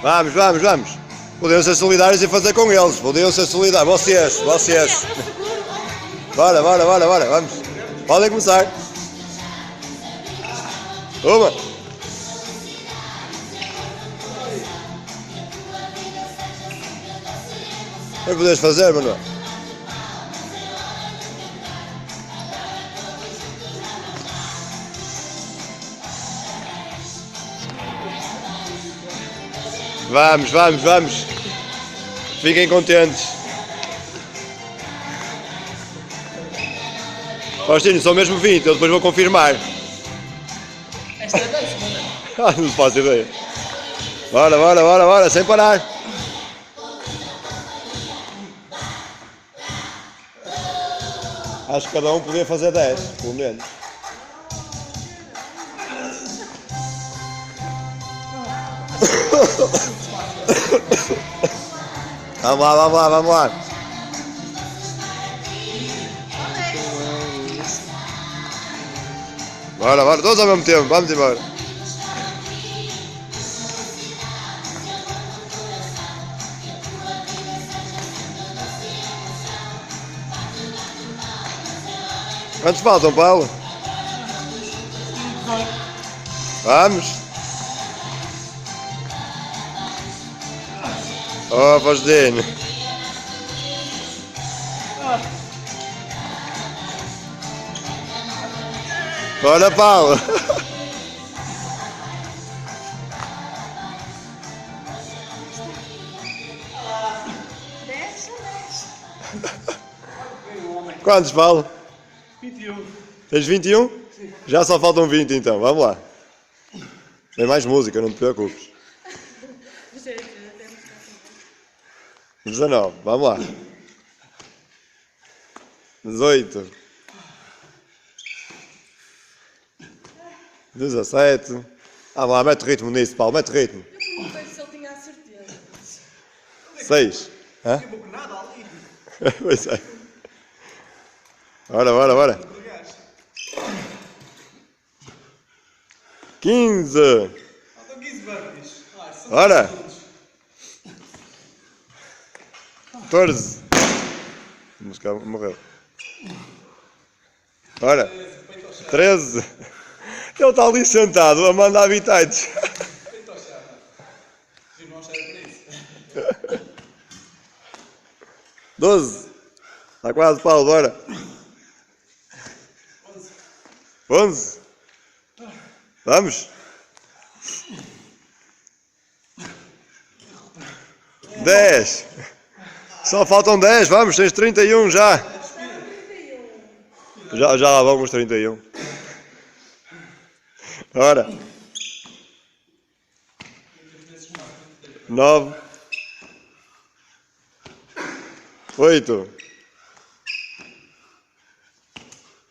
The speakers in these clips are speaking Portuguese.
Vamos, vamos, vamos. Podiam ser solidários e fazer com eles. Podiam ser solidários. Vocês. Bora, bora, bora, bora. Vamos. Podem começar. Uma. O que podes fazer, Manuel? Vamos, vamos, vamos. Fiquem contentes. Faustino, são mesmo 20, eu depois vou confirmar. Esta é 10, mano. Não faço ideia. Bora, bora, bora, bora, sem parar. Acho que cada um podia fazer 10, pelo menos. Vamos lá, vamos lá, vamos lá. Bora, bora, todos ao mesmo tempo, vamos embora. Quantos faltam, Paulo? Vamos. Oh, Faustino. Bora, Paulo. Quantos, Paulo? 21. Tens 21? Sim. Já só faltam 20 então, vamos lá. Tem mais música, não te preocupes. 19, vamos lá. 18. 17. Vamos lá, mete ritmo nisso, Paulo, mete ritmo. Eu não sei se ele tinha a certeza. 6. Hã? Pois é. Bora, bora, bora. 15. Bora. 14. A música morreu. Bora. 13. Ele está ali sentado a mandar habitantes. 12. Está quase, Paulo, bora. 11. Vamos. 10. Só faltam 10, vamos, tens 31 já. Já lá vamos 31. Ora. 9. 8.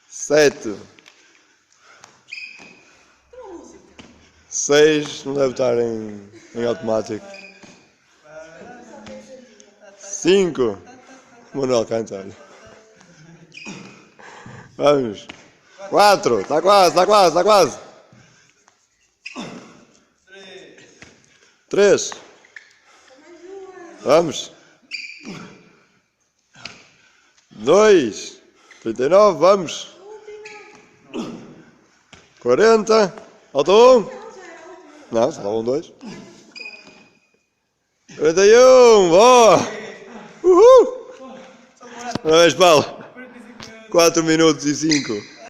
7. 6. Não deve estar em automático. 5. Manuel canta, olha. Vamos. 4. Está quase, está quase, está quase. 3. Vamos. 2. 39, vamos. 40. Falta 1. Não, só faltam 2. 41, boa. Uhul. Parabéns, Paulo. 4 minutos e 5.